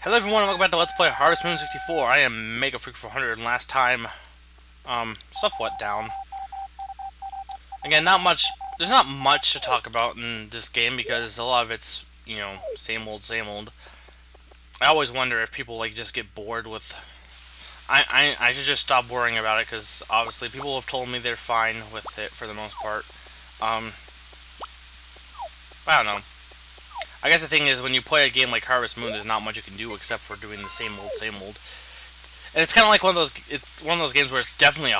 Hello everyone, and welcome back to Let's Play Harvest Moon 64. I am Mega Freak 400, and last time, stuff went down. Again, there's not much to talk about in this game because a lot of it's, you know, same old, same old. I always wonder if people, like, just get bored with... I should just stop worrying about it because, obviously, people have told me they're fine with it for the most part. I don't know. I guess the thing is, when you play a game like Harvest Moon, there's not much you can do except for doing the same old, same old. And it's kind of like it's one of those games where it's definitely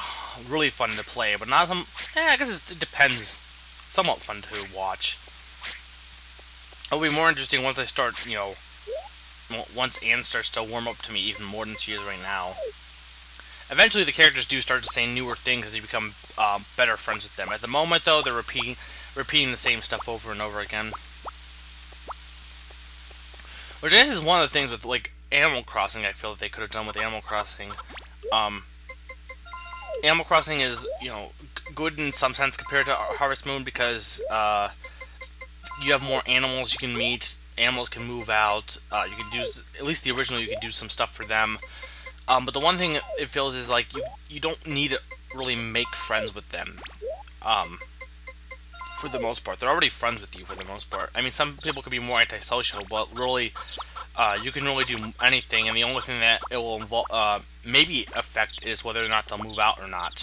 really fun to play, but not some. I guess it depends. Somewhat fun to watch. It'll be more interesting once I start, you know, once Anne starts to warm up to me even more than she is right now. Eventually, the characters do start to say newer things as you become better friends with them. At the moment, though, they're repeating the same stuff over and over again. Which I guess is one of the things with, like, Animal Crossing I feel that they could have done with Animal Crossing. Animal Crossing is, you know, good in some sense compared to Harvest Moon because you have more animals you can meet, animals can move out, you can do, at least the original, you can do some stuff for them. But the one thing it feels is, like, you don't need to really make friends with them. For the most part. They're already friends with you for the most part. I mean, some people could be more antisocial, but really, you can really do anything, and the only thing that it will involve, maybe affect is whether or not they'll move out or not.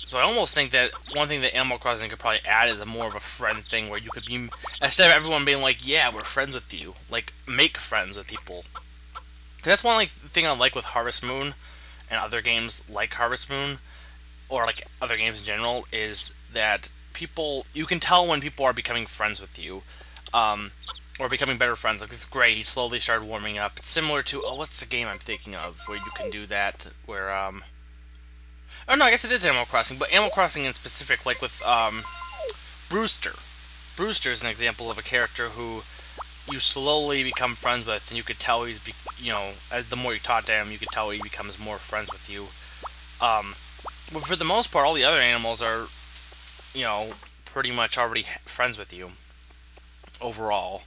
So I almost think that one thing that Animal Crossing could probably add is a more of a friend thing, where you could be, instead of everyone being like, yeah, we're friends with you, like, make friends with people. 'Cause that's one, like, thing I like with Harvest Moon, and other games like Harvest Moon, or, like, other games in general, is that people, you can tell when people are becoming friends with you, or becoming better friends. Like with Gray, he slowly started warming up. It's similar to, oh, what's the game I'm thinking of where you can do that, where, oh no, I guess it is Animal Crossing, but Animal Crossing in specific, like with, Brewster. Brewster is an example of a character who you slowly become friends with, and you could tell he's, you know, as the more you talk to him, you could tell he becomes more friends with you. But for the most part, all the other animals are, you know, pretty much already friends with you overall.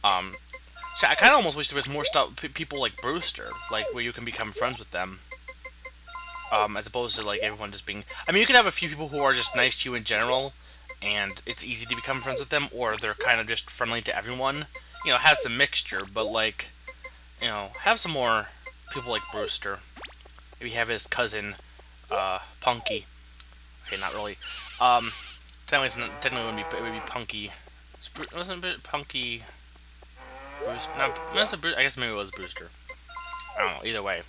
So I kind of almost wish there was more stuff, people like Brewster, like where you can become friends with them, as opposed to like everyone just being. I mean, you could have a few people who are just nice to you in general, and it's easy to become friends with them, or they're kind of just friendly to everyone. You know, have some mixture, but like, you know, have some more people like Brewster. Maybe have his cousin, Punky. Okay, not really. Technically it would be Punky. Wasn't it Punky? Brewster? No, I guess maybe it was Brewster. I don't know. Either way.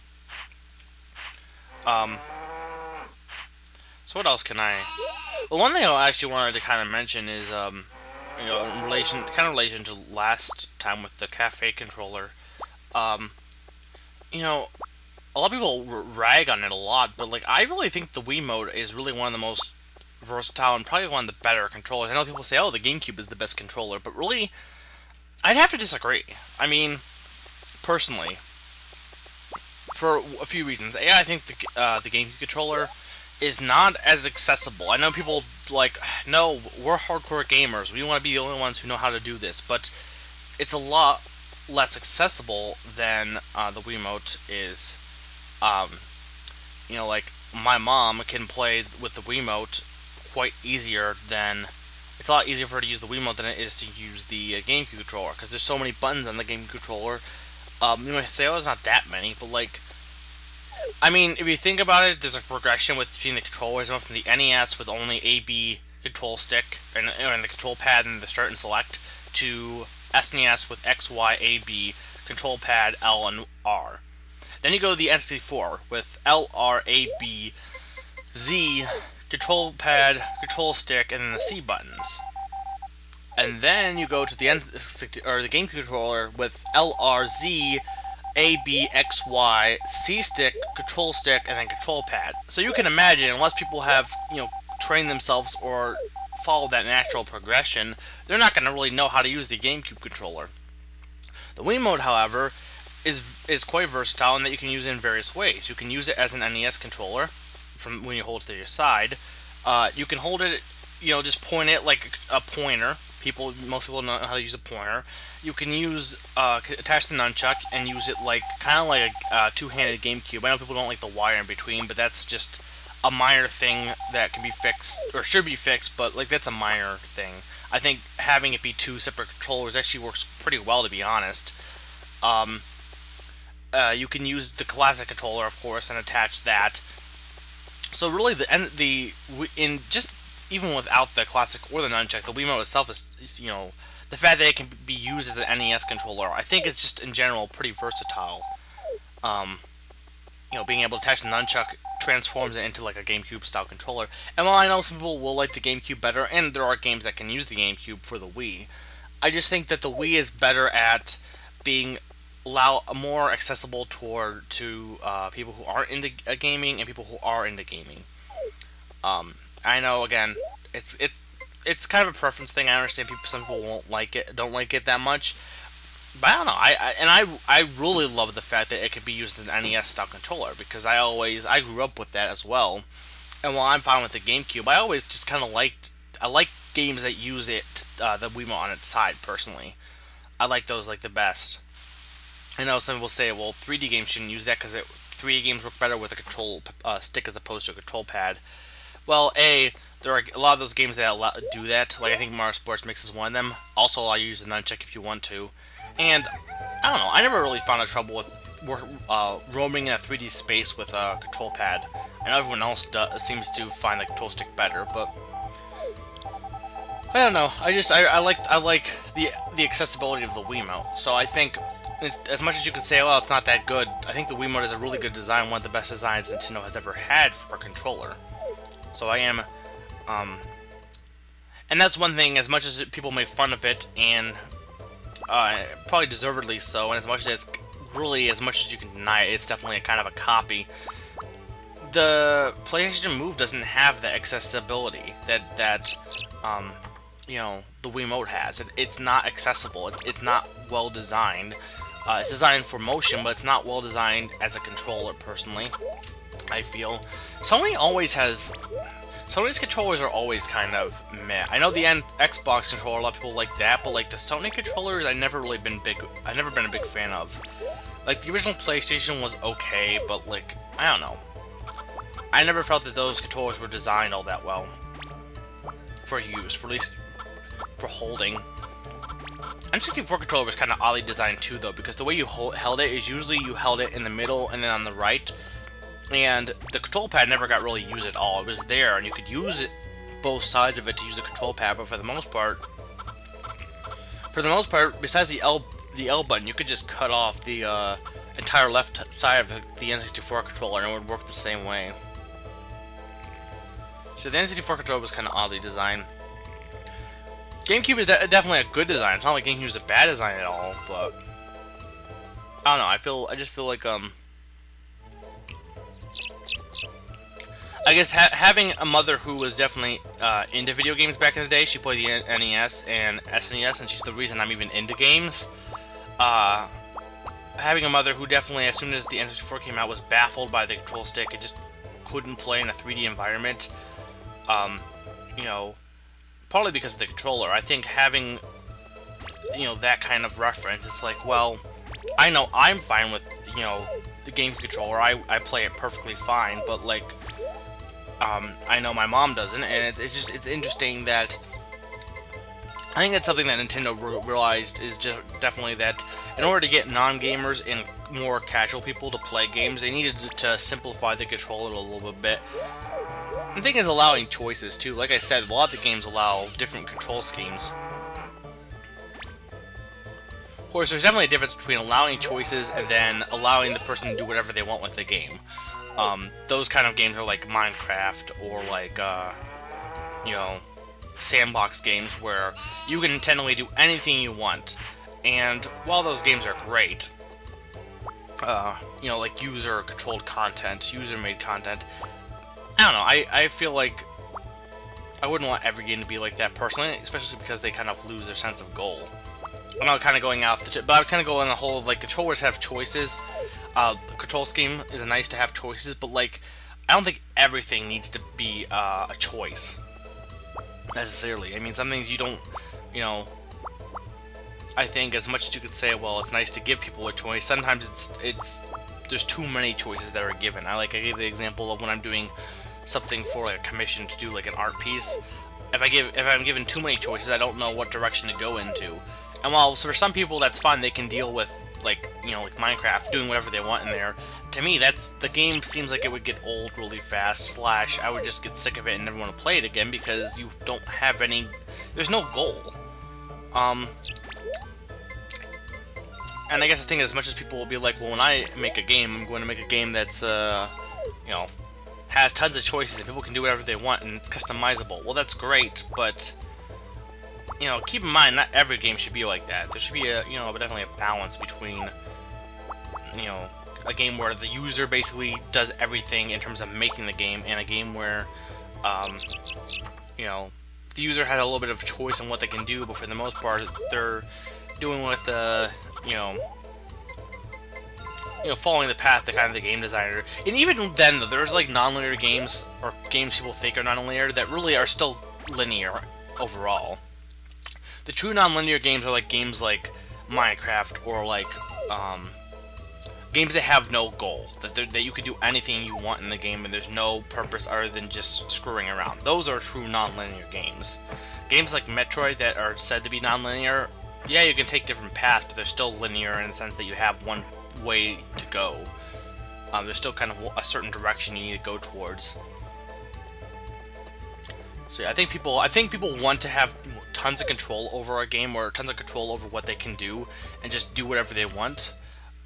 So what else can I? Well, one thing I actually wanted to kind of mention is, you know, in relation to last time with the cafe controller. You know, a lot of people rag on it a lot, but like I really think the Wiimote is really one of the most versatile and probably one of the better controllers. I know people say, oh, the GameCube is the best controller, but really, I'd have to disagree. I mean, personally, for a few reasons. A, I think the GameCube controller is not as accessible. I know people like, no, we're hardcore gamers. We want to be the only ones who know how to do this, but it's a lot less accessible than the Wiimote is. You know, like, my mom can play with the Wiimote quite easier than... It's a lot easier for her to use the Wiimote than it is to use the GameCube controller, because there's so many buttons on the GameCube controller. You might say, oh, it's not that many, but, like... I mean, if you think about it, there's a progression between the controllers. Went from the NES with only A-B control stick, and the control pad and the start and select, to SNES with X, Y, A-B, control pad, L, and R. Then you go to the N64 with L, R, A, B, Z, control pad, control stick, and then the C buttons. And then you go to the the GameCube controller with L, R, Z, A, B, X, Y, C stick, control stick, and then control pad. So you can imagine, unless people have, you know, trained themselves or followed that natural progression, they're not going to really know how to use the GameCube controller. The Wiimote, however, is quite versatile in that you can use it in various ways. You can use it as an NES controller from when you hold it to your side. You can hold it, you know, just point it like a pointer. Most people know how to use a pointer. You can use attach the nunchuck and use it like kind of like a two-handed GameCube. I know people don't like the wire in between, but that's just a minor thing that can be fixed or should be fixed. But like that's a minor thing. I think having it be two separate controllers actually works pretty well, to be honest. You can use the classic controller, of course, and attach that. So really, in just even without the classic or the nunchuck, the Wiimote itself is the fact that it can be used as an NES controller. I think it's just in general pretty versatile. Being able to attach the nunchuck transforms it into like a GameCube style controller. And while I know some people will like the GameCube better, and there are games that can use the GameCube for the Wii, I just think that the Wii is better at being more accessible to people who aren't into gaming and people who are into gaming. I know, again, it's kind of a preference thing. I understand some people don't like it that much, but I don't know. I really love the fact that it could be used as an NES style controller, because I grew up with that as well. And while I'm fine with the GameCube, I always just kind of I like games that use the Wiimote on its side. Personally, I like those like the best. I know some people say, well, 3D games shouldn't use that because 3D games work better with a control stick as opposed to a control pad. Well, there are a lot of those games that do that. Like, I think Mario Sports Mix is one of them. Also allow you to use the nunchuck if you want to. And, I don't know, I never really found a trouble with roaming in a 3D space with a control pad. I know everyone else seems to find the control stick better, but I don't know. I like the accessibility of the Wiimote. So I think, as much as you can say, well, it's not that good, I think the Wiimote is a really good design, one of the best designs Nintendo has ever had for a controller. So I am, and that's one thing, as much as people make fun of it, and probably deservedly so, and as much as you can deny it, it's definitely kind of a copy. The PlayStation Move doesn't have the accessibility that the Wiimote has. It's not accessible. It's not well designed. It's designed for motion, but it's not well designed as a controller, personally, I feel. Sony's controllers are always kind of meh. I know the Xbox controller, a lot of people like that, but like the Sony controllers, I've never been a big fan of. Like, the original PlayStation was okay, but like, I don't know. I never felt that those controllers were designed all that well for use, at least for holding. N64 controller was kind of oddly designed too, though, because the way you held it is usually you held it in the middle and then on the right, and the control pad never got really used at all. It was there, and you could use it both sides of it to use the control pad, but for the most part, besides the L button, you could just cut off the entire left side of the N64 controller, and it would work the same way. So the N64 controller was kind of oddly designed. GameCube is definitely a good design. It's not like GameCube is a bad design at all, but I don't know. I just feel like I guess having a mother who was definitely into video games back in the day. She played the NES and SNES, and she's the reason I'm even into games. Having a mother who definitely, as soon as the N64 came out, was baffled by the control stick and just couldn't play in a 3D environment. Partly because of the controller. I think having, that kind of reference, it's like, well, I know I'm fine with, the GameCube controller. I play it perfectly fine, but, like, I know my mom doesn't, and it's interesting that I think that's something that Nintendo realized is just definitely that in order to get non-gamers and more casual people to play games, they needed to simplify the controller a little bit. The thing is allowing choices too. Like I said, a lot of the games allow different control schemes. Of course, there's definitely a difference between allowing choices and then allowing the person to do whatever they want with the game. Those kind of games are like Minecraft or like, sandbox games where you can intentionally do anything you want. And while those games are great, like user-controlled content, user-made content, I don't know, I feel like I wouldn't want every game to be like that personally, especially because they kind of lose their sense of goal. I'm not kind of going out, but I was kind of going the whole, like, controllers have choices. The control scheme is nice to have choices, but, like, I don't think everything needs to be a choice, necessarily. I mean, some things you you know, I think as much as you could say, well, it's nice to give people a choice, sometimes it's there's too many choices that are given. I gave the example of when I'm doing something for like a commission to do like an art piece. If I'm given too many choices, I don't know what direction to go into. And while for some people that's fine, they can deal with like Minecraft doing whatever they want in there. To me, the game seems like it would get old really fast. / I would just get sick of it and never want to play it again because you don't have any. There's no goal. And I guess the thing is, as much as people will be like, well, when I make a game, I'm going to make a game that's, has tons of choices and people can do whatever they want and it's customizable. Well, that's great, but, keep in mind, not every game should be like that. There should be definitely a balance between, a game where the user basically does everything in terms of making the game and a game where, the user had a little bit of choice on what they can do, but for the most part, they're doing what the, following the path of kind of the game designer. And even then, though, there's like non-linear games, or games people think are non-linear, that really are still linear overall. The true non-linear games are like games like Minecraft, or like, games that have no goal, that you can do anything you want in the game and there's no purpose other than just screwing around. Those are true non-linear games. Games like Metroid that are said to be non-linear, yeah, you can take different paths, but they're still linear in the sense that you have one way to go. There's still kind of a certain direction you need to go towards. So yeah, I think people want to have tons of control over a game, or tons of control over what they can do, and just do whatever they want.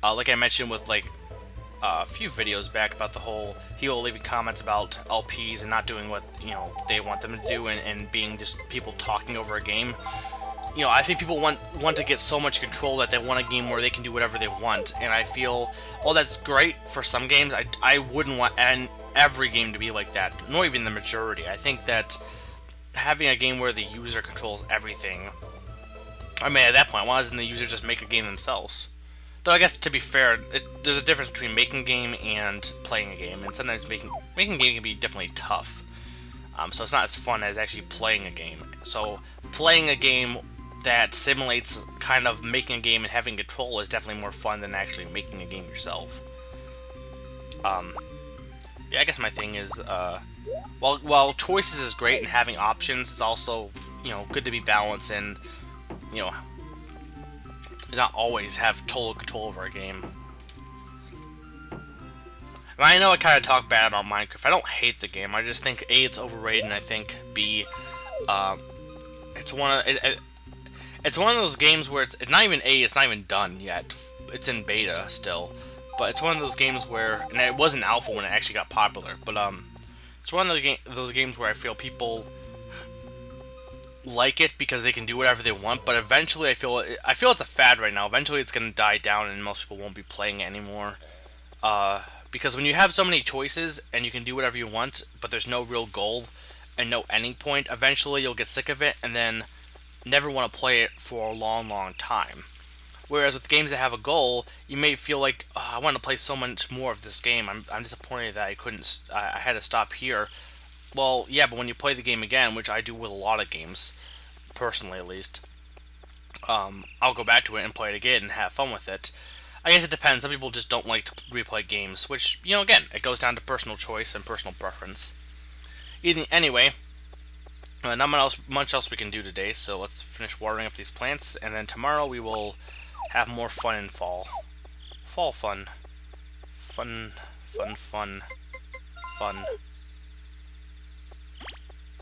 Like I mentioned with like a few videos back about the whole people leaving comments about LPs and not doing what they want them to do, and being just people talking over a game. I think people want to get so much control that they want a game where they can do whatever they want, and I feel, well, that's great for some games. I wouldn't want every game to be like that, nor even the majority. I think that having a game where the user controls everything, I mean, at that point, why doesn't the user just make a game themselves? Though I guess, to be fair, there's a difference between making a game and playing a game, and sometimes making a game can be definitely tough. So it's not as fun as actually playing a game. So playing a game that simulates kind of making a game and having control is definitely more fun than actually making a game yourself. Yeah, I guess my thing is, while choices is great and having options, it's also, good to be balanced and, not always have total control over a game. And I know I kind of talk bad about Minecraft. I don't hate the game. I just think A, it's overrated, and I think B, it's one of those games where it's not even it's not even done yet. It's in beta still, but it's one of those games where, and it was an alpha when it actually got popular. But it's one of those games where I feel people like it because they can do whatever they want, but eventually I feel it's a fad right now. Eventually it's gonna die down and most people won't be playing it anymore. Because when you have so many choices and you can do whatever you want, but there's no real goal and no ending point, eventually you'll get sick of it and then never want to play it for a long, long time. Whereas with games that have a goal, you may feel like, oh, I want to play so much more of this game. I'm disappointed that I had to stop here. Well, yeah, but when you play the game again, which I do with a lot of games, personally at least, I'll go back to it and play it again and have fun with it. I guess it depends. Some people just don't like to replay games, which, again, it goes down to personal choice and personal preference. Anyway, not much else we can do today, so let's finish watering up these plants, and then tomorrow we will have more fun in fall. Fall fun. Fun.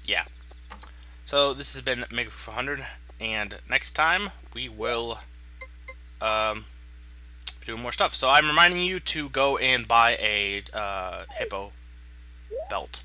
Yeah. So this has been Mega 400, and next time we will do more stuff. So I'm reminding you to go and buy a hippo belt.